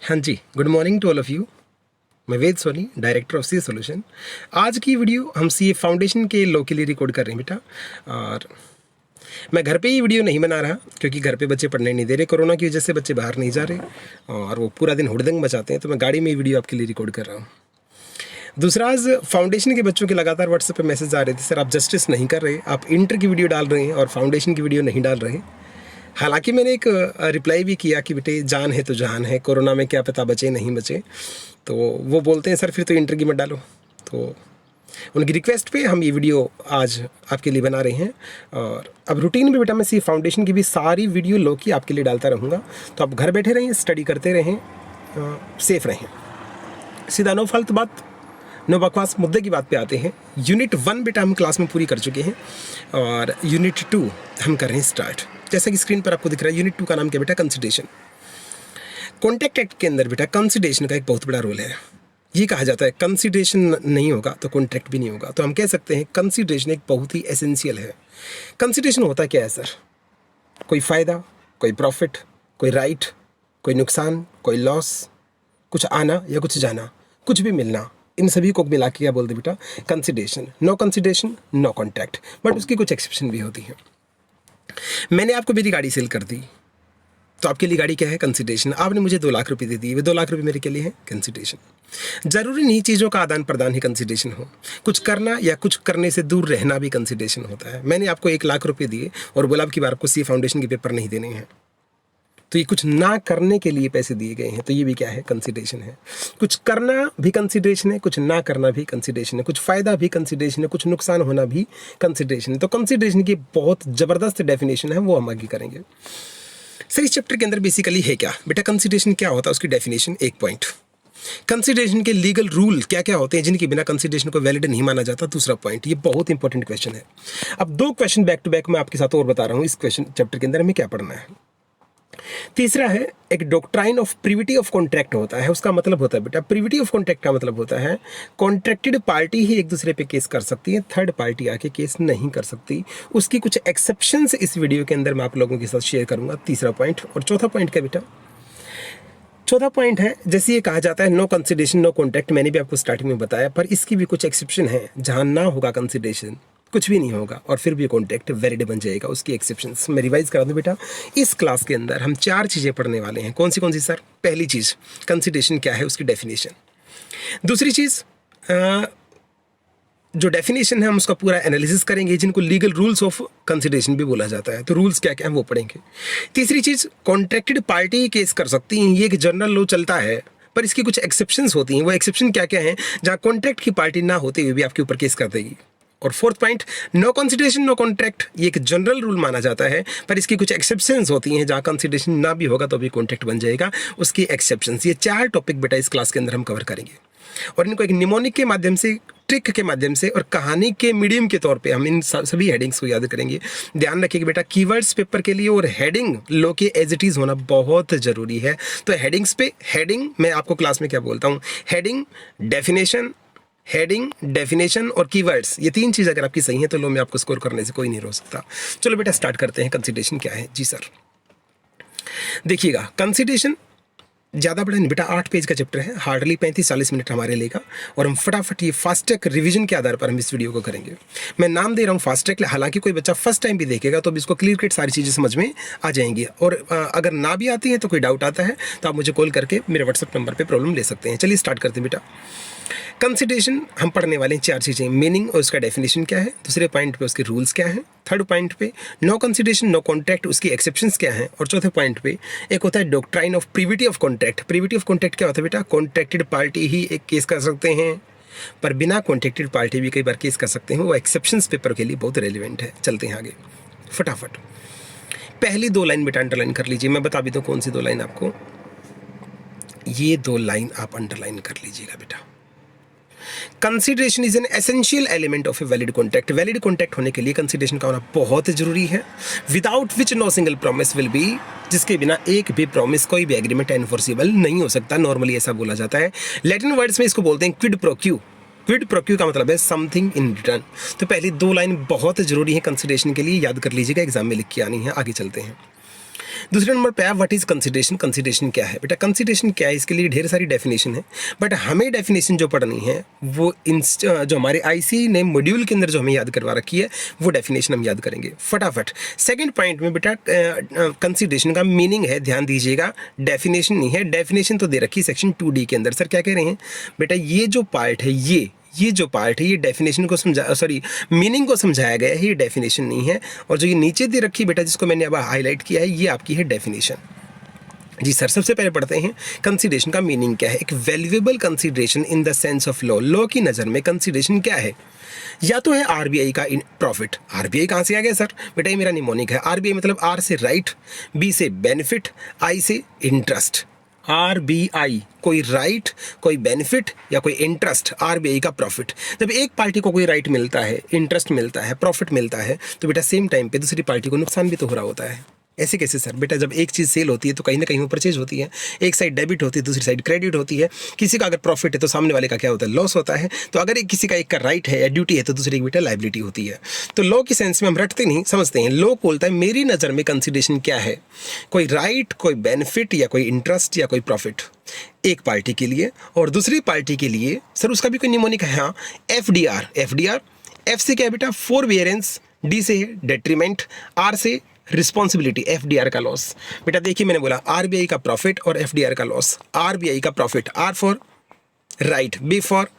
हाँ जी, good morning to all of you. मैं Ved Soni, director of C solution. आज की वीडियो हम सी फाउंडेशन के लॉ के लिए रिकॉर्ड कर रहे हैं बेटा। और मैं घर पे ही वीडियो नहीं बना रहा क्योंकि घर पे बच्चे पढ़ने नहीं दे रहे, कोरोना की वजह से बच्चे बाहर नहीं जा रहे और वो पूरा दिन हुड़दंग मचाते हैं, तो मैं गाड़ी में ही वीडियो आपके लिए रिकॉर्ड कर रहा हूँ। दूसरा, आज फाउंडेशन के बच्चों के लगातार व्हाट्सएप पे मैसेज आ रहे थे, सर आप जस्टिस नहीं कर रहे, आप इंटर की वीडियो डाल रहे हैं और फाउंडेशन की वीडियो नहीं डाल रहे। हालांकि मैंने एक रिप्लाई भी किया कि बेटे जान है तो जान है, कोरोना में क्या पता बचे नहीं बचे। तो वो बोलते हैं सर फिर तो इंटर की मत डालो। तो उनकी रिक्वेस्ट पे हम ये वीडियो आज आपके लिए बना रहे हैं। और अब रूटीन में बेटा मैं सी फाउंडेशन की भी सारी वीडियो लो की आपके लिए डालता रहूँगा, तो आप घर बैठे रहें, स्टडी करते रहें, सेफ रहें। सीधा नो फालतू बात, नो बकवास, मुद्दे की बात पे आते हैं। यूनिट 1 बेटा हम क्लास में पूरी कर चुके हैं और यूनिट 2 हम कर रहे हैं स्टार्ट। जैसा कि स्क्रीन पर आपको दिख रहा है, यूनिट 2 का नाम क्या बेटा, कंसिडरेशन। कॉन्ट्रैक्ट एक्ट के अंदर बेटा कंसिडरेशन का एक बहुत बड़ा रोल है। ये कहा जाता है कंसिडरेशन नहीं होगा तो कॉन्ट्रैक्ट भी नहीं होगा, तो हम कह सकते हैं कंसिडरेशन एक बहुत ही एसेंशियल है। कंसिडरेशन होता क्या है सर? कोई फ़ायदा, कोई प्रॉफिट, कोई राइट, कोई नुकसान, कोई लॉस, कुछ आना या कुछ जाना, कुछ भी मिलना, इन सभी को मिला के क्या बोलते बेटा, consideration. No consideration no contract, but उसकी कुछ एक्सेप्शन भी होती है। मैंने आपको मेरी गाड़ी सेल कर दी, तो आपके लिए गाड़ी क्या है, कंसिडरेशन। आपने मुझे 2 लाख रुपए दे दिए, वे 2 लाख रुपए मेरे के लिए है कंसिडरेशन। जरूरी नहीं चीज़ों का आदान प्रदान ही कंसिडरेशन हो, कुछ करना या कुछ करने से दूर रहना भी कंसिडरेशन होता है। मैंने आपको 1 लाख रुपए दिए और बोला अब की बार आपको सी फाउंडेशन के पेपर नहीं देने हैं, तो ये कुछ ना करने के लिए पैसे दिए गए हैं, तो ये भी क्या है, कंसिडरेशन है। कुछ करना भी कंसिडरेशन है, कुछ ना करना भी कंसिडरेशन है, कुछ फ़ायदा भी कंसिडरेशन है, कुछ नुकसान होना भी कंसिडरेशन है। तो कंसिडरेशन की बहुत ज़बरदस्त डेफिनेशन है, वो हम आगे करेंगे। सर इस चैप्टर के अंदर बेसिकली है क्या बेटा, कंसिडरेशन क्या होता है, उसकी डेफिनेशन 1 पॉइंट। कंसिडरेशन के लीगल रूल क्या क्या होते हैं जिनके बिना कंसिडरेशन को वैलिड नहीं माना जाता, दूसरा पॉइंट। ये बहुत इंपॉर्टेंट क्वेश्चन है। अब 2 क्वेश्चन बैक टू बैक मैं आपके साथ और बता रहा हूँ इस क्वेश्चन चैप्टर के अंदर हमें क्या पढ़ना है। तीसरा है एक doctrine of privity of contract होता है। उसका मतलब होता है बेटा, प्रिविटी ऑफ कॉन्ट्रैक्ट का मतलब होता है कॉन्ट्रैक्टेड पार्टी ही एक दूसरे पे केस कर सकती है, थर्ड पार्टी आके केस नहीं कर सकती। उसकी कुछ एक्सेप्शंस इस वीडियो के अंदर मैं आप लोगों के साथ शेयर करूंगा, तीसरा पॉइंट। और चौथा पॉइंट क्या बेटा, चौथा पॉइंट है जैसे ये कहा जाता है नो कंसिडरेशन नो कॉन्ट्रैक्ट, मैंने भी आपको स्टार्टिंग में बताया, पर इसकी भी कुछ एक्सेप्शन है जहां ना होगा कंसिडरेशन, कुछ भी नहीं होगा और फिर भी कॉन्ट्रैक्ट वैलिड बन जाएगा, उसकी एक्सेप्शंस मैं रिवाइज करा दूं बेटा। इस क्लास के अंदर हम 4 चीज़ें पढ़ने वाले हैं। कौन सी सर? पहली चीज़ कंसिडरेशन क्या है, उसकी डेफिनेशन। दूसरी चीज़ जो डेफिनेशन है हम उसका पूरा एनालिसिस करेंगे, जिनको लीगल रूल्स ऑफ कंसिडरेशन भी बोला जाता है, तो रूल्स क्या क्या हैं वो पढ़ेंगे। तीसरी चीज़, कॉन्ट्रैक्टेड पार्टी केस कर सकती हैं, ये एक जनरल लॉ चलता है पर इसकी कुछ एक्सेप्शंस होती हैं। वो एक्सेप्शन क्या क्या हैं जहाँ कॉन्ट्रैक्ट की पार्टी ना होते हुए भी आपके ऊपर केस कर देगी। और fourth point, no consideration no contract, ये एक जनरल रूल माना जाता है पर इसकी कुछ एक्सेप्शंस होती हैं जहाँ कंसिडरेशन ना भी होगा तो भी कॉन्ट्रैक्ट बन जाएगा, उसकी एक्सेप्शंस। ये 4 टॉपिक बेटा इस क्लास के अंदर हम कवर करेंगे और इनको एक निमोनिक के माध्यम से, ट्रिक के माध्यम से और कहानी के मीडियम के तौर पे हम इन सभी हेडिंग्स को याद करेंगे। ध्यान रखिए बेटा, कीवर्ड्स पेपर के लिए और हेडिंग लो के एज इट इज़ होना बहुत ज़रूरी है। तो हेडिंग्स पे, हेडिंग मैं आपको क्लास में क्या बोलता हूँ, हेडिंग, डेफिनेशन और कीवर्ड्स, ये 3 चीज़ अगर आपकी सही है तो लो में आपको स्कोर करने से कोई नहीं रोक सकता। चलो बेटा स्टार्ट करते हैं। कंसिडरेशन क्या है? जी सर, देखिएगा कंसिडरेशन ज़्यादा बड़ा नहीं बेटा, 8 पेज का चैप्टर है, हार्डली 35-40 मिनट हमारे लेगा और हम फटाफट ये फास्ट ट्रैक रिवीजन के आधार पर हम इस वीडियो को करेंगे। मैं नाम दे रहा हूँ फास्ट ट्रैक, हालांकि कोई बच्चा फर्स्ट टाइम भी देखेगा तो भी इसको क्लियर कट सारी चीज़ें समझ में आ जाएंगी। और अगर ना भी आती हैं तो कोई डाउट आता है तो आप मुझे कॉल करके मेरे व्हाट्सएप नंबर पर प्रॉब्लम ले सकते हैं। चलिए स्टार्ट करते हैं बेटा। कंसिडरेशन हम पढ़ने वाले हैं 4 चीज़ें, मीनिंग और उसका डेफिनेशन क्या है, दूसरे पॉइंट पे उसके रूल्स क्या हैं, थर्ड पॉइंट पे नो कंसिडरेशन नो कॉन्ट्रैक्ट, उसकी एक्सेप्शंस क्या हैं, और चौथे पॉइंट पे एक होता है doctrine of privity of contract. Privity of contract क्या होता है बेटा, कॉन्ट्रैक्टेड पार्टी ही एक केस कर सकते हैं पर बिना कॉन्ट्रैक्टेड पार्टी भी कई बार केस कर सकते हैं, वो एक्सेप्शंस पेपर के लिए बहुत रेलिवेंट है। चलते हैं आगे फटाफट। पहली 2 लाइन बेटा अंडरलाइन कर लीजिए, मैं बता भी दूँ कौन सी 2 लाइन आपको, ये 2 लाइन आप अंडरलाइन कर लीजिएगा बेटा। Consideration is an essential element of a valid contract. Valid contract होने के लिए कंसिडरेशन का होना बहुत जरूरी है। Without which no single promise will be, जिसके बिना एक भी प्रॉमिस, कोई भी एग्रीमेंट एनफोर्सिबल नहीं हो सकता। नॉर्मली ऐसा बोला जाता है। लैटिन वर्ड्स में इसको बोलते हैं quid pro Q. Quid pro Q का मतलब है समथिंग इन रिटर्न। तो पहली 2 लाइन बहुत जरूरी है कंसिडरेशन के लिए, याद कर लीजिएगा, एग्जाम में लिख के आनी है। आगे चलते हैं। दूसरे नंबर पे व्हाट इज कंसिडरेशन, कंसिडरेशन क्या है बेटा, कंसिडरेशन क्या है, इसके लिए ढेर सारी डेफिनेशन है, बट हमें डेफिनेशन जो पढ़नी है वो जो हमारे आईसी ने मॉड्यूल के अंदर जो हमें याद करवा रखी है वो डेफिनेशन हम याद करेंगे फटाफट। सेकंड पॉइंट में बेटा कंसिडरेशन का मीनिंग है, ध्यान दीजिएगा, डेफिनेशन नहीं है, डेफिनेशन तो दे रखी सेक्शन 2D के अंदर। सर क्या कह रहे हैं बेटा, ये जो पार्ट है ये जो पार्ट है ये डेफिनेशन को मीनिंग को समझाया गया है, ये डेफिनेशन नहीं है। और जो ये नीचे दे रखी बेटा जिसको मैंने अब हाईलाइट किया है ये आपकी है डेफिनेशन। जी सर, सबसे पहले पढ़ते हैं कंसिडरेशन का मीनिंग क्या है। एक valuable consideration in the sense of law की नज़र में कंसिडरेशन क्या है, या तो है आरबीआई का प्रॉफिट। आरबीआई कहाँ से आ गया सर, बेटा ये मेरा निमोनिक है। आरबीआई मतलब आर से राइट, बी से बेनिफिट, आई से इंटरेस्ट। आरबीआई कोई राइट, कोई बेनिफिट या कोई इंटरेस्ट, आरबीआई का प्रॉफिट। जब एक पार्टी को कोई राइट मिलता है, इंटरेस्ट मिलता है, प्रॉफिट मिलता है, तो बेटा सेम टाइम पे दूसरी पार्टी को नुकसान भी तो हो रहा होता है। ऐसे कैसे सर, बेटा जब एक चीज़ सेल होती है तो कहीं ना कहीं वो परचेज होती है, एक साइड डेबिट होती है दूसरी साइड क्रेडिट होती है। किसी का अगर प्रॉफिट है तो सामने वाले का क्या होता है, लॉस होता है। तो अगर किसी का एक का राइट है या ड्यूटी है तो दूसरे की बेटा लाइबिलिटी होती है। तो लॉ की सेंस में हम रटते नहीं, समझते हैं। लॉ बोलता है मेरी नज़र में कंसिडरेशन क्या है, कोई राइट, कोई बेनिफिट या कोई इंटरेस्ट या कोई प्रॉफिट एक पार्टी के लिए, और दूसरी पार्टी के लिए सर उसका भी कोई निमोनिक है। हाँ, एफडीआर। एफ से क्या है बेटा, फोरबियरेंस, डी से डेट्रीमेंट, आर से रिस्पॉन्सिबिलिटी, एफडीआर का लॉस। बेटा देखिए मैंने बोला आरबीआई का प्रॉफिट और एफडीआर का लॉस। आरबीआई का profit, R for right, B for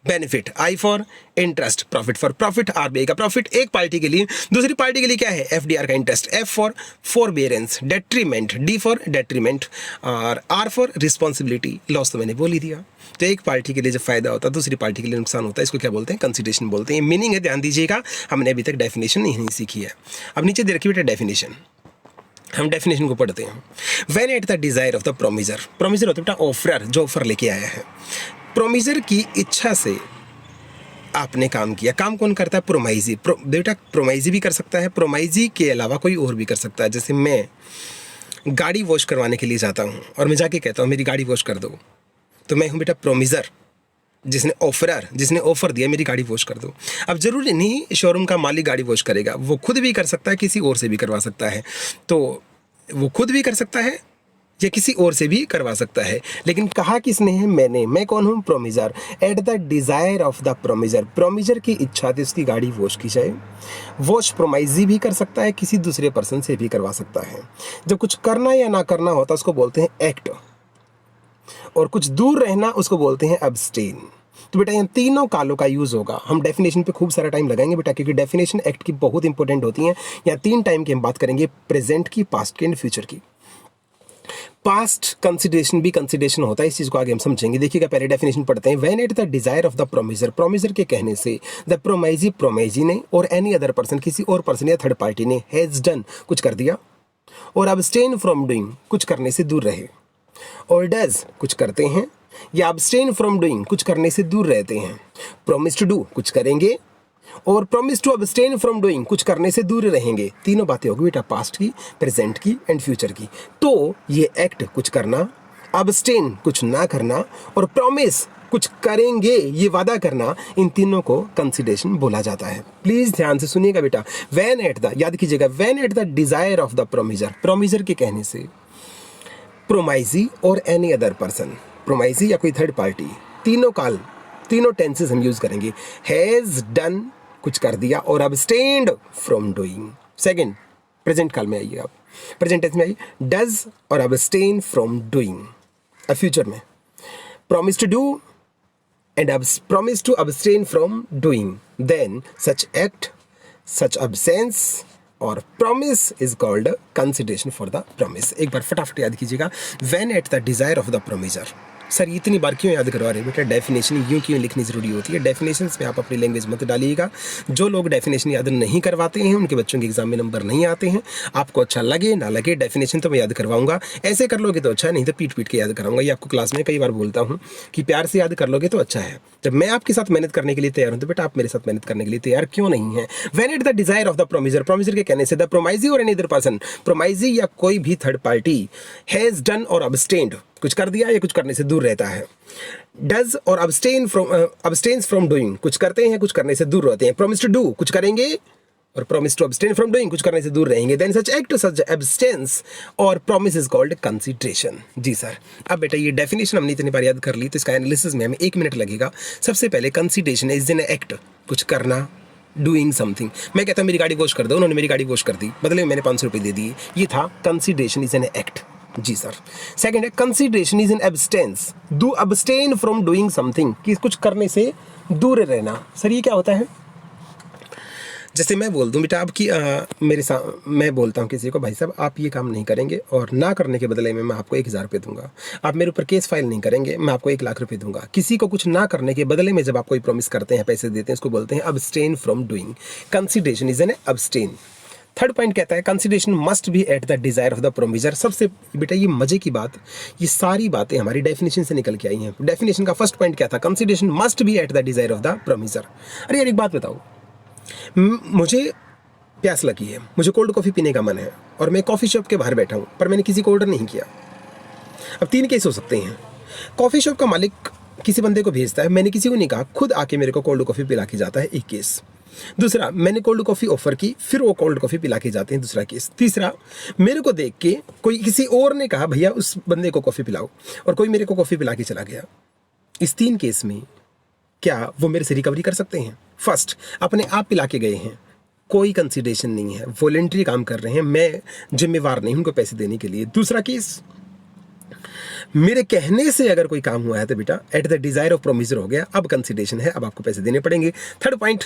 benefit, I for interest, profit for profit, RBI का प्रॉफिट एक पार्टी के लिए। दूसरी पार्टी के लिए क्या है, एफडीआर का interest, F for forbearance, detriment, D for detriment और आर फॉर रिस्पॉन्सिबिलिटी। लॉस तो मैंने बोल ही दिया। तो एक पार्टी के लिए जब फायदा होता है दूसरी पार्टी के लिए नुकसान होता है, इसको क्या बोलते हैं, कंसिडरेशन बोलते हैं। मीनिंग है, ध्यान दीजिएगा, हमने अभी तक डेफिनेशन नहीं सीखी है। अब नीचे दे रखी बेटा डेफिनेशन, हम डेफिनेशन को पढ़ते हैं। When at the desire of the promisor, promisor होता है बेटा ऑफरर, जो ऑफर लेके आया है। प्रोमिजर की इच्छा से आपने काम किया। काम कौन करता है, प्रोमाइजी। बेटा प्रोमाइजी भी कर सकता है, प्रोमाइजी के अलावा कोई और भी कर सकता है। जैसे मैं गाड़ी वॉश करवाने के लिए जाता हूँ और मैं जाके कहता हूँ मेरी गाड़ी वॉश कर दो, तो मैं हूँ बेटा प्रोमिजर, जिसने ऑफर दिया मेरी गाड़ी वॉश कर दो। अब जरूरी नहीं शोरूम का मालिक गाड़ी वॉश करेगा, वो खुद भी कर सकता है, किसी और से भी करवा सकता है। तो वो खुद भी कर सकता है या किसी और से भी करवा सकता है, लेकिन कहा किसने है, मैंने। मैं कौन हूँ, promisor. At the desire of the promisor, promisor की इच्छा थी उसकी गाड़ी वॉश की जाए। वॉश प्रोमाइजी भी कर सकता है, किसी दूसरे पर्सन से भी करवा सकता है। जब कुछ करना या ना करना होता उसको बोलते हैं एक्ट, और कुछ दूर रहना उसको बोलते हैं अब्सटेन। तो बेटा इन तीनों कालों का यूज़ होगा। हम डेफिनेशन पे खूब सारा टाइम लगाएंगे बेटा, क्योंकि डेफिनेशन एक्ट की बहुत इंपॉर्टेंट होती हैं। यहाँ 3 टाइम की हम बात करेंगे, प्रेजेंट की, पास्ट की एंड फ्यूचर की। पास्ट कंसिडरेशन भी कंसिडरेशन होता है, इस चीज़ को आगे हम समझेंगे। देखिएगा पहले डेफिनेशन पढ़ते हैं। When at the desire of the promisor, promisor के कहने से, द प्रोमाइजी, प्रोमाइजी ने, और एनी अदर पर्सन, किसी और पर्सन या थर्ड पार्टी ने, हैज़ डन, कुछ कर दिया, और अब्सटेन फ्रॉम डूइंग, कुछ करने से दूर रहे, और डज, कुछ करते हैं, या अब्सटेन फ्रॉम डूइंग, कुछ करने से दूर रहते हैं, प्रॉमिस टू डू, कुछ करेंगे, और promise to abstain from doing, कुछ करने से दूर रहेंगे। तीनों बातें होगी बेटा, पास्ट की, प्रेजेंट की एंड फ्यूचर की। तो ये एक्ट, कुछ करना, अब्सटेन, कुछ ना करना, और प्रॉमिस, कुछ करेंगे, ये वादा करना, इन तीनों को कंसिडरेशन बोला जाता है। प्लीज ध्यान से सुनिएगा बेटा। व्हेन एट द, याद कीजिएगा, when at the desire of the promisor, promisor के कहने से, प्रोमाइजी और एनी अदर पर्सन, प्रोमाइजी या कोई थर्ड पार्टी, तीनों काल, तीनों टेंसेस हम यूज करेंगे। हैज डन, कुछ कर दिया, और अब्सटेन्ड फ्रॉम डूइंग। सेकंड, प्रेजेंट काल में आइए आप, प्रेजेंट टेंस में आइए, डज और अब्सटेन फ्रॉम डूइंग। अब फ्यूचर में, promise to do and promise to abstain from doing, then such act, such absence और promise is called consideration for the promise. एक बार फटाफट याद कीजिएगा, when at the desire of the promisor. Sir इतनी बार क्यों याद करवा रहे हैं बेटा, डेफिनेशन यूँ क्यों लिखनी ज़रूरी होती है। डेफिनेशंस में आप अपनी लैंग्वेज मत डालिएगा। जो लोग डेफिनेशन याद नहीं करवाते हैं उनके बच्चों के एग्जाम में नंबर नहीं आते हैं। आपको अच्छा लगे ना लगे, डेफिनेशन तो मैं याद करवाऊंगा। ऐसे कर लोगे तो अच्छा, नहीं तो पीट पीट के याद कराऊंगा। ये आपको क्लास में कई बार बोलता हूँ कि प्यार से याद कर लोगे तो अच्छा है। जब मैं आपके साथ मेहनत करने के लिए तैयार हूँ तो बेटा आप मेरे साथ मेहनत करने के लिए तैयार क्यों नहीं है। When at the desire of the promisor, promisor के कहने से, द प्रोमाइजी और एनी अदर पर्सन, प्रोमाइजी या कोई भी थर्ड पार्टी, हैज डन और अब्सटेन्ड, कुछ कर दिया या कुछ करने से दूर रहता है। डज और अब्सटेन्स फ्रॉम डूइंग, कुछ करते हैं कुछ करने से दूर रहते हैं। प्रॉमिस टू डू, कुछ करेंगे और promise to abstain from doing, कुछ करने से दूर रहेंगे, then such act such abstinence और प्रॉमिस इज कॉल्ड कंसीडरेशन। जी सर। अब बेटा ये डेफिनेशन हमने इतनी बार याद कर ली, तो इसका एनालिसिस में हमें 1 मिनट लगेगा। सबसे पहले कंसीडरेशन इज एन एक्ट, कुछ करना, डूइंग समथिंग। मैं कहता हूँ मेरी गाड़ी वॉश कर दो, उन्होंने मेरी गाड़ी वॉश कर दी, बदले में मैंने 500 रुपये दे दिए, ये था कंसीडरेशन इज एन एक्ट। जी सर। सेकंड है consideration is an abstinence, do abstain from doing something, कि कुछ करने से दूर रहना। सर ये क्या होता है? जैसे मैं बोल दूं बेटा आपकी मैं बोलता हूं किसी को, भाई साहब आप ये काम नहीं करेंगे और ना करने के बदले में मैं आपको 1000 रुपये दूंगा। आप मेरे ऊपर केस फाइल नहीं करेंगे, मैं आपको 1 लाख रुपये दूंगा। किसी को कुछ ना करने के बदले में जब आप कोई प्रॉमिस करते हैं, पैसे देते हैं, इसको बोलते हैं abstain from doing. Consideration is an abstain. Third point कहता है consideration must be at the desire of the promisor. सबसे बेटा ये मजे की बात, ये सारी बातें हमारी डेफिनेशन से निकल के आई हैं। डेफिनेशन का फर्स्ट पॉइंट क्या था? Consideration must be at the desire of the promisor. अरे यार एक बात बताओ, मुझे प्यास लगी है, मुझे कोल्ड कॉफ़ी पीने का मन है और मैं कॉफ़ी शॉप के बाहर बैठा हूँ, पर मैंने किसी को ऑर्डर नहीं किया। अब 3 केस हो सकते हैं। कॉफ़ी शॉप का मालिक किसी बंदे को भेजता है, मैंने किसी को नहीं कहा, खुद आके मेरे को कोल्ड कॉफ़ी पिला के जाता है, 1 केस। दूसरा, मैंने कोल्ड कॉफ़ी ऑफर की, फिर वो कोल्ड कॉफ़ी पिला के जाते हैं, दूसरा केस। तीसरा, मेरे को देख के कोई किसी और ने कहा भैया उस बंदे को कॉफ़ी पिलाओ, और कोई मेरे को कॉफ़ी पिला के चला गया। इस 3 केस में क्या वो मेरे से रिकवरी कर सकते हैं? फर्स्ट, अपने आप पिला के गए हैं, कोई कंसीडरेशन नहीं है, वॉलेंट्री काम कर रहे हैं, मैं जिम्मेवार नहीं उनको पैसे देने के लिए। दूसरा केस, मेरे कहने से अगर कोई काम हुआ है तो बेटा एट द डिजायर ऑफ प्रोमिजर हो गया, अब कंसीडरेशन है, अब आपको पैसे देने पड़ेंगे। थर्ड पॉइंट,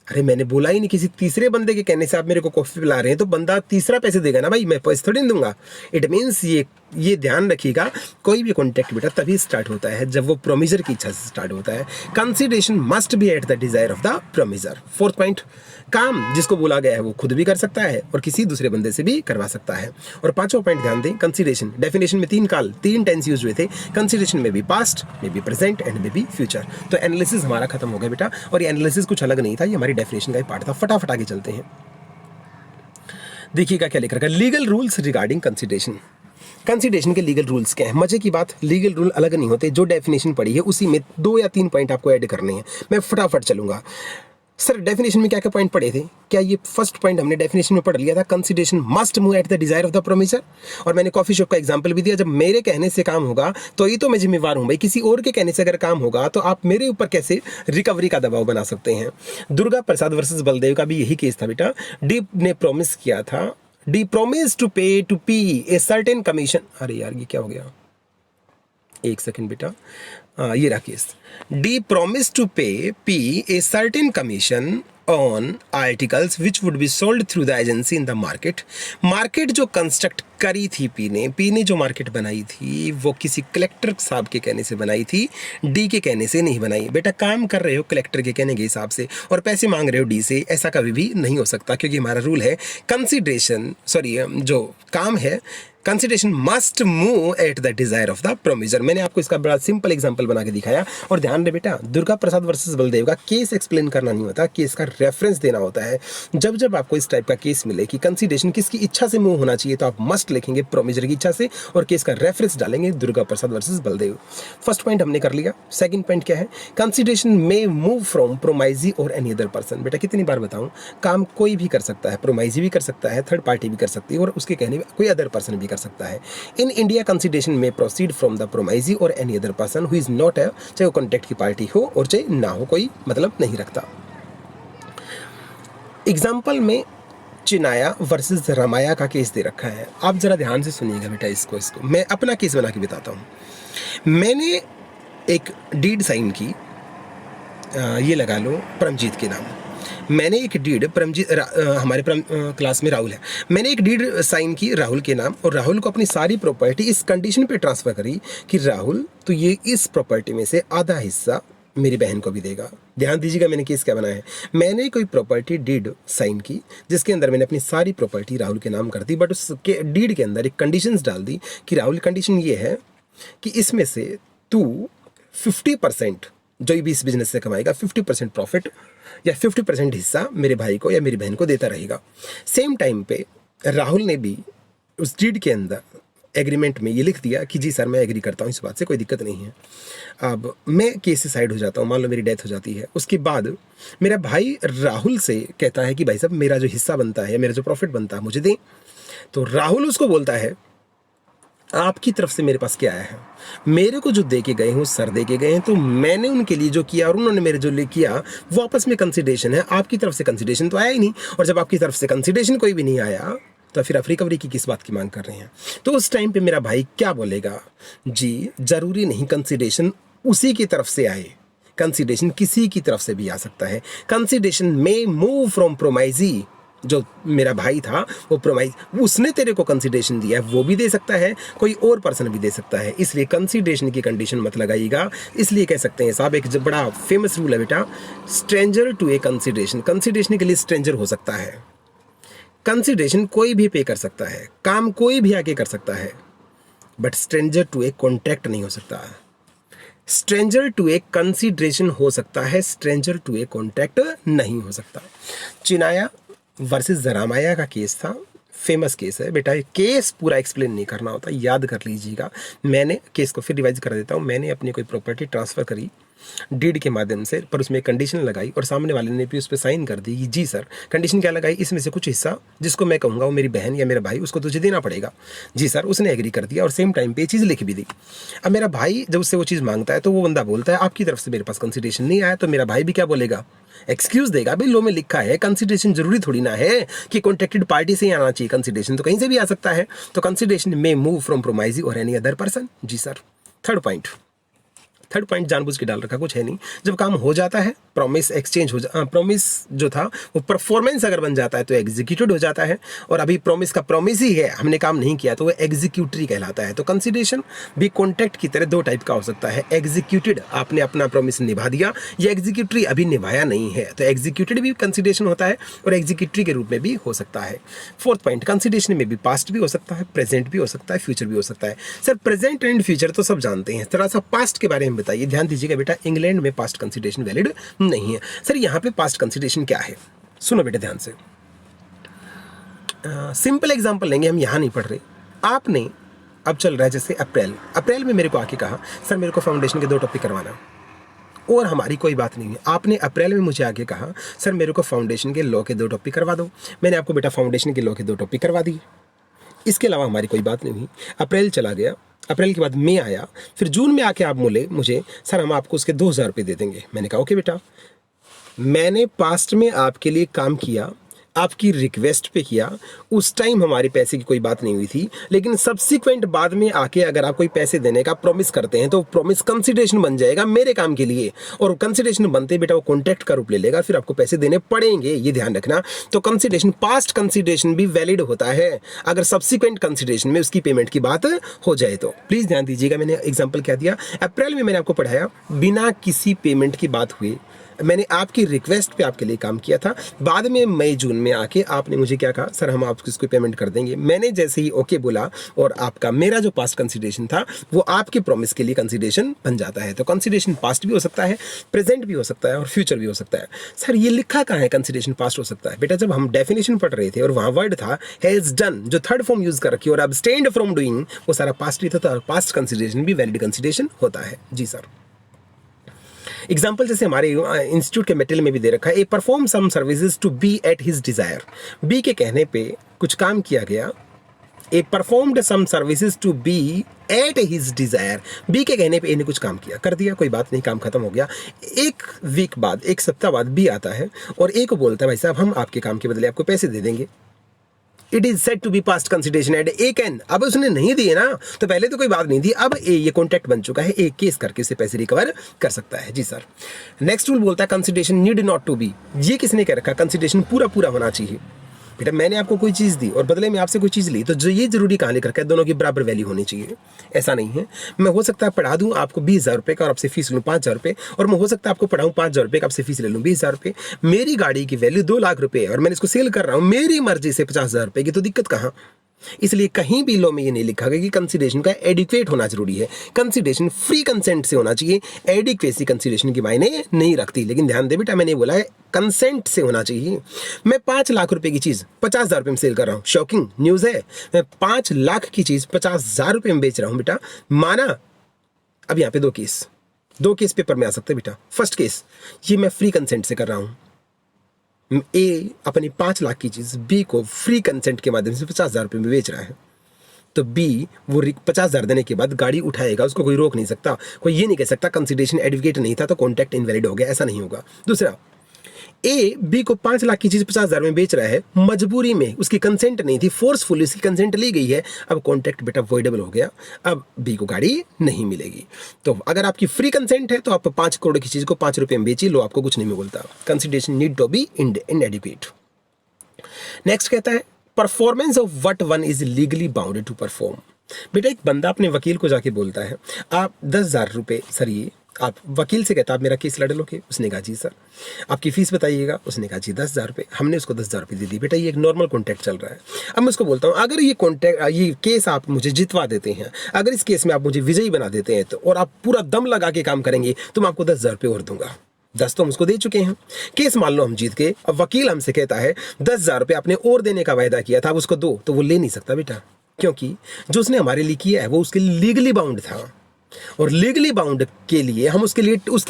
अरे मैंने बोला ही नहीं, किसी तीसरे बंदे के कहने से आप मेरे को कॉफ़ी पिला रहे हैं, तो बंदा तीसरा पैसे देगा ना भाई, मैं पैसे थोड़ी नहीं दूंगा। इट मीन्स ये ध्यान रखिएगा, कोई भी कॉन्टैक्ट बेटा तभी स्टार्ट होता है जब वो प्रोमिजर की इच्छा से स्टार्ट होता है। Consideration must be at the desire of the promisor. Fourth point, काम जिसको बोला गया है वो खुद भी कर सकता है और किसी दूसरे बंदे से भी करवा सकता है। और पांचवा पॉइंट ध्यान दें, कंसीडरेशन डेफिनेशन में 3 टेंस यूज हुए थे। कंसीडरेशन में भी पास्ट, में भी प्रेजेंट एंड में भी फ्यूचर। तो एनालिसिस हमारा खत्म हो गया बेटा, और ये एनालिसिस कुछ अलग नहीं था, ये हमारी डेफिनेशन का ही पार्ट था। फटाफट आगे चलते हैं। देखिएगा क्या लिख रखा है, legal rules regarding consideration. Consideration के लीगल रूल्स क्या है? मजे की बात, लीगल रूल अलग नहीं होते, जो डेफिनेशन पढ़ी है उसी में 2 या 3 पॉइंट आपको ऐड करने हैं। मैं फटाफट चलूंगा। सर डेफिनेशन में क्या क्या पॉइंट पढ़े थे? क्या ये फर्स्ट पॉइंट हमने डेफिनेशन में पढ़ लिया था, consideration must move at the desire of the promisor? और मैंने कॉफी शॉप का एग्जांपल भी दिया, जब मेरे कहने से काम होगा तो ये तो मैं जिम्मेवार हूं भाई, किसी और के कहने से अगर काम होगा तो आप मेरे ऊपर कैसे रिकवरी का दबाव बना सकते हैं? दुर्गा प्रसाद वर्सेस बलदेव का भी यही केस था बेटा। डी ने प्रॉमिस किया था, D promise to pay to P a certain commission. अरे यार ये क्या हो गया, एक सेकंड बेटा, ये रहा केस। डी प्रोमिस टू पे P a certain commission on articles which would be sold through the agency in the market. Market जो कंस्ट्रक्ट करी थी पी ने जो मार्केट बनाई थी वो किसी कलेक्टर साहब के कहने से बनाई थी, डी के कहने से नहीं बनाई। बेटा काम कर रहे हो कलेक्टर के कहने के हिसाब से और पैसे मांग रहे हो डी से, ऐसा कभी भी नहीं हो सकता, क्योंकि हमारा रूल है कंसीडरेशन जो काम है consideration must move at the desire of the promisor. मैंने आपको इसका बड़ा सिंपल एग्जांपल बना के दिखाया। और ध्यान रहे बेटा, दुर्गा प्रसाद वर्सेस बलदेव का केस एक्सप्लेन करना नहीं होता, केस का रेफरेंस देना होता है। जब जब आपको इस टाइप का केस मिले कि कंसीडरेशन किसकी इच्छा से मूव होना चाहिए, तो आप मस्ट लिखेंगे प्रोमिजर की इच्छा से और केस का रेफरेंस डालेंगे Durga Prasad versus Baldev. First point हमने कर लिया। सेकंड पॉइंट क्या है? कंसीडरेशन में मूव फ्रॉम प्रोमाइजी और एनी अदर पर्सन। बेटा कितनी बार बताऊं, काम कोई भी कर सकता है, प्रोमाइजी भी कर सकता है, थर्ड पार्टी भी कर सकती है और उसके कहने में कोई अदर पर्सन भी कर सकता है। इन इंडिया कंसीडरेशन में प्रोसीड फ्रॉम द प्रोमाइजी और any other person who is not है, चाहे वो कॉन्ट्रैक्ट की पार्टी हो और चाहे ना हो, कोई मतलब नहीं रखता। एग्जाम्पल में चिनाया वर्सेस रमाया का केस दे रखा है, आप जरा ध्यान से सुनिएगा बेटा। इसको मैं अपना केस बना के बताता हूँ। मैंने एक डीड साइन की, ये लगा लो परमजीत के नाम। मैंने एक डीड हमारे क्लास में राहुल है, मैंने एक डीड साइन की राहुल के नाम और राहुल को अपनी सारी प्रॉपर्टी इस कंडीशन पे ट्रांसफर करी कि राहुल तो ये इस प्रॉपर्टी में से आधा हिस्सा मेरी बहन को भी देगा। ध्यान दीजिएगा मैंने केस क्या बनाया है। मैंने कोई प्रॉपर्टी डीड साइन की जिसके अंदर मैंने अपनी सारी प्रॉपर्टी राहुल के नाम कर दी, बट उसके डीड के अंदर एक कंडीशंस डाल दी कि राहुल कंडीशन ये है कि इसमें से तू 50% जो भी इस बिजनेस से कमाएगा 50% प्रॉफिट या 50% हिस्सा मेरे भाई को या मेरी बहन को देता रहेगा। सेम टाइम पे राहुल ने भी उस डीड के अंदर एग्रीमेंट में ये लिख दिया कि जी सर मैं एग्री करता हूँ, इस बात से कोई दिक्कत नहीं है। अब मैं केस से साइड हो जाता हूँ, मान लो मेरी डेथ हो जाती है। उसके बाद मेरा भाई राहुल से कहता है कि भाई साहब मेरा जो हिस्सा बनता है, मेरा जो प्रॉफिट बनता है मुझे दें। तो राहुल उसको बोलता है आपकी तरफ से मेरे पास क्या आया है, मेरे को जो दे के गए हैं वो सर दे के गए हैं, तो मैंने उनके लिए जो किया और उन्होंने मेरे जो लिए किया वो आपस में कंसिडरेशन है। आपकी तरफ से कंसिडरेशन तो आया ही नहीं, और जब आपकी तरफ से कंसिडरेशन कोई भी नहीं आया तो फिर आप रिकवरी की किस बात की मांग कर रहे हैं। तो उस टाइम पे मेरा भाई क्या बोलेगा, जी जरूरी नहीं कंसिडरेशन उसी की तरफ से आए, कंसिडरेशन किसी की तरफ से भी आ सकता है। कंसिडरेशन में मूव फ्रॉम प्रोमाइजी, जो मेरा भाई था वो प्रोमाइज, उसने तेरे को कंसिडरेशन दिया है वो भी दे सकता है, कोई और पर्सन भी दे सकता है, इसलिए कंसिडरेशन की कंडीशन मत लगाइएगा। इसलिए कह सकते हैं साहब, एक जो बड़ा फेमस रूल है बेटा, stranger to a consideration, consideration के लिए स्ट्रेंजर हो सकता है, कंसिडरेशन कोई भी पे कर सकता है, काम कोई भी आके कर सकता है, but stranger to a contract नहीं हो सकता। स्ट्रेंजर टू ए कंसिडरेशन हो सकता है, स्ट्रेंजर टू ए कॉन्ट्रैक्ट नहीं हो सकता। चिनाया वर्सेस जरामाया का केस था, फेमस केस है बेटा। केस पूरा एक्सप्लेन नहीं करना होता, याद कर लीजिएगा। मैंने केस को फिर रिवाइज कर देता हूँ। मैंने अपनी कोई प्रॉपर्टी ट्रांसफ़र करी डीड के माध्यम से, पर उसमें एक कंडीशन लगाई और सामने वाले ने भी उस पर साइन कर दी कि जी सर। कंडीशन क्या लगाई, इसमें से कुछ हिस्सा जिसको मैं कहूँगा वो मेरी बहन या मेरा भाई, उसको तुझे देना पड़ेगा। जी सर, उसने एग्री कर दिया और सेम टाइम पे ये चीज़ लिख भी दी। अब मेरा भाई जब उससे वो चीज़ मांगता है तो वो बंदा बोलता है आपकी तरफ से मेरे पास कंसिडरेशन नहीं आया, तो मेरा भाई भी क्या बोलेगा, एक्सक्यूज देगा, भाई लो में लिखा है कंसिडरेशन जरूरी थोड़ी ना है कि कॉन्ट्रैक्टेड पार्टी से ही आना चाहिए, कंसिडरेशन तो कहीं से भी आ सकता है। तो कंसिडरेशन में मूव फ्रॉम प्रोमाइजी और एनी अदर पर्सन। जी सर। थर्ड पॉइंट जानबूझ के डाल रखा, कुछ है नहीं। जब काम हो जाता है, प्रॉमिस एक्सचेंज हो जा प्रॉमिस जो था वो परफॉर्मेंस अगर बन जाता है तो एग्जीक्यूटेड हो जाता है, और अभी प्रॉमिस का प्रॉमिस ही है, हमने काम नहीं किया, तो वो एग्जीक्यूटरी कहलाता है। तो कंसिडरेशन भी कॉन्ट्रैक्ट की तरह दो टाइप का हो सकता है, एग्जीक्यूटेड आपने अपना प्रॉमिस निभा दिया, या एग्जीक्यूटरी अभी निभाया नहीं है, तो एग्जीक्यूटेड भी कंसिडरेशन होता है और एग्जीक्यूटरी के रूप में भी हो सकता है। फोर्थ पॉइंट, कंसिडरेशन में भी पास्ट भी हो सकता है, प्रेजेंट भी हो सकता है, फ्यूचर भी हो सकता है। सर प्रेजेंट एंड फ्यूचर तो सब जानते हैं, थोड़ा सा पास्ट के बारे में बताइए। ध्यान दीजिएगा बेटा, इंग्लैंड में पास्ट कंसिडरेशन वैलिड नहीं है। सर यहां पे पास्ट कंसिडरेशन क्या है, सुनो बेटा ध्यान से। सिंपल एग्जांपल लेंगे, हम यहां नहीं पढ़ रहे। आपने अब चल रहा है जैसे अप्रैल में मेरे को आके कहा सर मेरे को फाउंडेशन के 2 टॉपिक करवाना, और हमारी कोई बात नहीं है। आपने अप्रैल में मुझे आके कहा सर मेरे को फाउंडेशन के लॉ के 2 टॉपिक करवा दो, मैंने आपको बेटा फाउंडेशन के लॉ के 2 टॉपिक करवा दिए। इसके अलावा हमारी कोई बात नहीं हुई। अप्रैल चला गया, अप्रैल के बाद मई आया, फिर जून में आके आप बोले मुझे सर हम आपको उसके 2000 रुपये दे देंगे। मैंने कहा ओके बेटा, मैंने पास्ट में आपके लिए काम किया, आपकी रिक्वेस्ट पे किया, उस टाइम हमारी पैसे की कोई बात नहीं हुई थी, लेकिन सब्सिक्वेंट बाद में आके अगर आप कोई पैसे देने का प्रॉमिस करते हैं तो प्रॉमिस कंसिडरेशन बन जाएगा मेरे काम के लिए, और कंसिडरेशन बनते बेटा वो कॉन्ट्रैक्ट का रूप ले लेगा, फिर आपको पैसे देने पड़ेंगे, ये ध्यान रखना। तो कंसिडरेशन, पास्ट कंसिडरेशन भी वैलिड होता है अगर सब्सिक्वेंट कंसिडरेशन में उसकी पेमेंट की बात हो जाए तो। प्लीज ध्यान दीजिएगा, मैंने एग्जाम्पल क्या दिया। अप्रैल में मैंने आपको पढ़ाया बिना किसी पेमेंट की बात हुए, मैंने आपकी रिक्वेस्ट पे आपके लिए काम किया था। बाद में मई जून में आके आपने मुझे क्या कहा सर हम आपको इसको पेमेंट कर देंगे। मैंने जैसे ही ओके बोला और आपका मेरा जो पास्ट कंसिडरेशन था वो आपके प्रॉमिस के लिए कंसिडरेशन बन जाता है। तो कंसिडरेशन पास्ट भी हो सकता है, प्रेजेंट भी हो सकता है और फ्यूचर भी हो सकता है। सर ये लिखा कहाँ है कंसिडरेशन पास्ट हो सकता है? बेटा जब हम डेफिनेशन पढ़ रहे थे और वहाँ वर्ड था हैज डन, जो थर्ड फॉर्म यूज कर रखी और अब्सटेन्ड फ्रॉम डूइंग, वो सारा पास्ट ही था, पास्ट कंसिडरेशन भी वैलिड कंसिडरेशन होता है। जी सर। एग्जाम्पल जैसे हमारे इंस्टीट्यूट के मेटेरियल में भी दे रखा है, A perform some services to be at his desire. B के कहने पे कुछ काम किया गया, A performed some services to be at his desire. B के कहने पे इन्हें कुछ काम किया, कर दिया, कोई बात नहीं, काम खत्म हो गया। एक वीक बाद, एक सप्ताह बाद बी आता है और ए को बोलता है भाई साहब हम आपके काम के बदले आपको पैसे दे देंगे। It is said to be past consideration and A can, अब उसने नहीं दिए ना, तो पहले तो कोई बात नहीं थी, अब ए ये कॉन्ट्रैक्ट बन चुका है, ए केस करके उससे पैसे रिकवर कर सकता है। जी सर। नेक्स्ट रूल बोलता है consideration need not to be. ये किसने कह रखा? कंसिडरेशन पूरा होना चाहिए। बेटा मैंने आपको कोई चीज़ दी और बदले में आपसे कोई चीज़ ली, तो जो ये जरूरी कहाँ लिख रखा है दोनों की बराबर वैल्यू होनी चाहिए। ऐसा नहीं है मैं हो सकता है पढ़ा दूँ आपको 20,000 रुपये का और आपसे फीस लूँ 5,000 रुपये, और मैं हो सकता है आपको पढ़ाऊँ 5,000 रुपये का, आपसे फीस ले लूँ 20,000 रुपये। मेरी गाड़ी की वैल्यू 2 लाख रुपये और मैंने इसको सेल कर रहा हूँ मेरी मर्जी से 50,000 रुपये की, तो दिक्कत कहाँ? इसलिए कहीं भी लॉ में ये नहीं लिखा गया कि कंसिडरेशन का एडिक्वेट होना जरूरी है। कंसिडरेशन फ्री कंसेंट से होना चाहिए, एडिक्वेसी कंसिडरेशन की मायने नहीं रखती। लेकिन ध्यान दे बेटा, मैंने बोला है कंसेंट से होना चाहिए। मैं 5 लाख रुपए की चीज़ 50,000 रुपये में सेल कर रहा हूँ, शॉकिंग न्यूज़ है। मैं 5 लाख की चीज़ 50,000 रुपये में बेच रहा हूँ बेटा, माना। अब यहाँ पे दो केस पेपर में आ सकते हैं बेटा। फर्स्ट केस, ये मैं फ्री कंसेंट से कर रहा हूँ। ए अपनी 5 लाख की चीज़ बी को फ्री कंसेंट के माध्यम से 50,000 रुपये में बेच रहा है, तो बी वो 50,000 देने के बाद गाड़ी उठाएगा, उसको कोई रोक नहीं सकता। कोई ये नहीं कह सकता कंसिडरेशन एडवोकेट नहीं था तो कॉन्ट्रैक्ट इनवैलिड हो गया, ऐसा नहीं होगा। दूसरा, ए बी को 5 लाख की चीज़ 50,000 में बेच रहा है, मजबूरी में, उसकी कंसेंट नहीं थी, फोर्सफुली उसकी कंसेंट ली गई है। अब कॉन्ट्रैक्ट बेटा वॉइडेबल हो गया, अब बी को गाड़ी नहीं मिलेगी। तो अगर आपकी फ्री कंसेंट है तो आप 5 करोड़ की चीज़ को 5 रुपये में बेची लो, आपको कुछ नहीं बोलता। Consideration need to be inadequate. Next कहता है performance of what one is legally bounded to perform. बेटा एक बंदा अपने वकील को जाके बोलता है, आप 10,000 रुपये, सर ये आप वकील से कहता, आप मेरा केस लड़ लोगे? उसने कहा जी सर। आपकी फीस बताइएगा? उसने कहा जी 10,000 रुपये। हमने उसको 10,000 रुपये दे दी। बेटा ये एक नॉर्मल कॉन्ट्रैक्ट चल रहा है। अब मैं उसको बोलता हूँ, अगर ये केस आप मुझे जितवा देते हैं, अगर इस केस में आप मुझे विजयी बना देते हैं तो, और आप पूरा दम लगा के काम करेंगे, तो मैं आपको 10,000 रुपये और दूंगा। 10 तो हम उसको दे चुके हैं, केस मान लो हम जीत गए। अब वकील हमसे कहता है 10,000 रुपये आपने और देने का वायदा किया था, अब उसको दो, तो वो ले नहीं सकता बेटा, क्योंकि जो उसने हमारे लिए किया है वो उसके लिए लीगली बाउंड था, और लीगली बाउंड के लिए हम उसके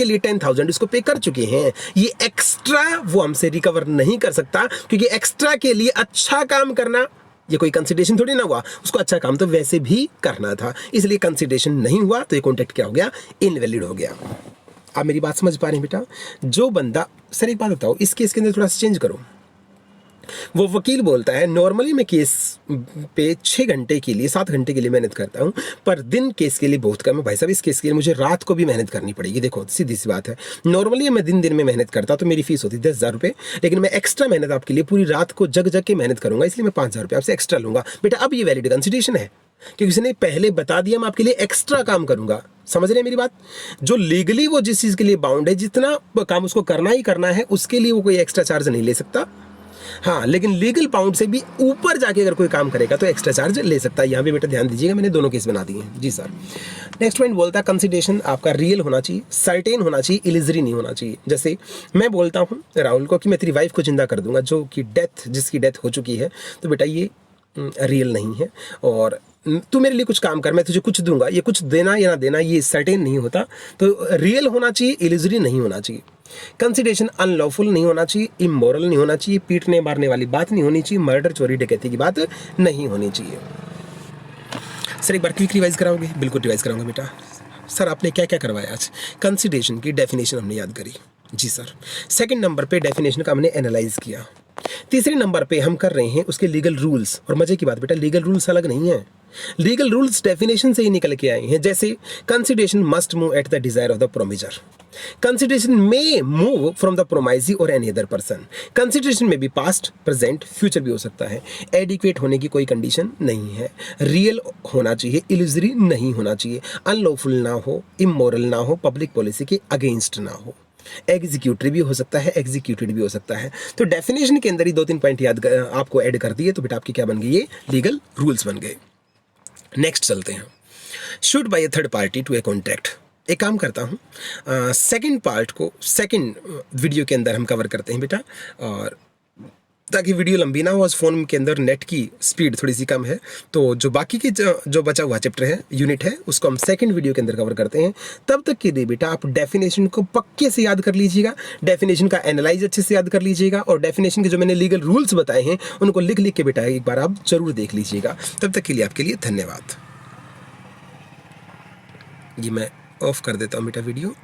लिए 10,000 उसको पे कर चुके हैं। ये एक्स्ट्रा वो हमसे रिकवर नहीं कर सकता, क्योंकि एक्स्ट्रा के लिए अच्छा काम करना ये कोई कंसिडरेशन थोड़ी ना हुआ, उसको अच्छा काम तो वैसे भी करना था, इसलिए कंसिडरेशन नहीं हुआ, तो ये कॉन्ट्रैक्ट क्या हो गया? इनवैलिड हो गया। आप मेरी बात समझ पा रहे हैं बेटा? जो बंदा, सर एक बात बताओ, इस केस के अंदर थोड़ा सा चेंज करो। वो वकील बोलता है नॉर्मली मैं केस पे 6 घंटे के लिए 7 घंटे के लिए मेहनत करता हूँ, पर दिन केस के लिए बहुत कम है। भाई साहब इस केस के लिए मुझे रात को भी मेहनत करनी पड़ेगी। देखो सीधी सी बात है, नॉर्मली मैं दिन में मेहनत करता तो मेरी फीस होती 10,000 रुपये, लेकिन मैं एक्स्ट्रा मेहनत आपके लिए पूरी रात को जग के मेहनत करूंगा, इसलिए मैं 5,000 रुपये आपसे एक्स्ट्रा लूंगा। बेटा अब ये वैलिड कंसिडरेशन है, क्योंकि उसने पहले बता दिया मैं आपके लिए एक्स्ट्रा काम करूंगा। समझ रहे हैं मेरी बात? जो लीगली वो जिस चीज़ के लिए बाउंड है, जितना काम उसको करना ही करना है, उसके लिए वो कोई एक्स्ट्रा चार्ज नहीं ले सकता। हाँ, लेकिन लीगल बाउंड से भी ऊपर जाके अगर कोई काम करेगा तो एक्स्ट्रा चार्ज ले सकता है। यहाँ पे बेटा ध्यान दीजिएगा, मैंने दोनों केस बना दिए हैं। जी सर। नेक्स्ट पॉइंट बोलता है कंसिडरेशन आपका रियल होना चाहिए, सर्टेन होना चाहिए, इलिजरी नहीं होना चाहिए। जैसे मैं बोलता हूँ राहुल को कि मैं तेरी वाइफ को जिंदा कर दूंगा, जिसकी डेथ हो चुकी है, तो बेटा ये रियल नहीं है, और तू मेरे लिए कुछ काम कर, मैं तुझे कुछ दूंगा, ये कुछ देना या ना देना ये सर्टेन नहीं होता। तो रियल होना चाहिए, इलिजरी नहीं होना चाहिए। कंसिडरेशन अनलॉफुल नहीं होना चाहिए, इमोरल नहीं होना चाहिए, पीटने मारने वाली बात नहीं होनी चाहिए, मर्डर चोरी डकैती की बात नहीं होनी चाहिए। सर एक बार क्विक रिवाइज कराओगे? बिल्कुल रिवाइज कराऊंगा बेटा। सर आपने क्या क्या करवाया आज? कंसिडरेशन की डेफिनेशन हमने याद करी। जी सर। सेकंड नंबर पे डेफिनेशन का हमने एनालाइज किया। तीसरे नंबर पे हम कर रहे हैं उसके लीगल रूल्स। और मजे की बात बेटा, लीगल रूल्स अलग नहीं है, लीगल रूल्स डेफिनेशन से ही निकल के आए हैं। जैसे consideration must move at the desire of the promisor, consideration may move from the promisee और एनी अदर पर्सन, कंसिडरेशन में भी पास्ट प्रेजेंट फ्यूचर भी हो सकता है, एडिक्वेट होने की कोई कंडीशन नहीं है, रियल होना चाहिए, इल्यूजरी नहीं होना चाहिए, अनलॉफुल ना हो, इमोरल ना हो, पब्लिक पॉलिसी के अगेंस्ट ना हो, एग्जीक्यूटिव भी हो सकता है, एग्जीक्यूटेड भी हो सकता है। तो डेफिनेशन के अंदर ही 2-3 पॉइंट याद आपको ऐड कर दिए, तो बेटा आपकी क्या बन गई? ये लीगल रूल्स बन गए। नेक्स्ट चलते हैं, suit by a third party to a contract. एक काम करता हूँ, सेकंड पार्ट को सेकंड वीडियो के अंदर हम कवर करते हैं बेटा, और ताकि वीडियो लंबी ना हो। उस फ़ोन के अंदर नेट की स्पीड थोड़ी सी कम है, तो जो बाकी की जो बचा हुआ चैप्टर है, यूनिट है, उसको हम सेकंड वीडियो के अंदर कवर करते हैं। तब तक के लिए बेटा आप डेफिनेशन को पक्के से याद कर लीजिएगा, डेफिनेशन का एनालाइज अच्छे से याद कर लीजिएगा, और डेफिनेशन के जो मैंने लीगल रूल्स बताए हैं उनको लिख के बेटा एक बार आप जरूर देख लीजिएगा। तब तक के लिए आपके लिए धन्यवाद। ये मैं ऑफ कर देता हूँ बेटा वीडियो।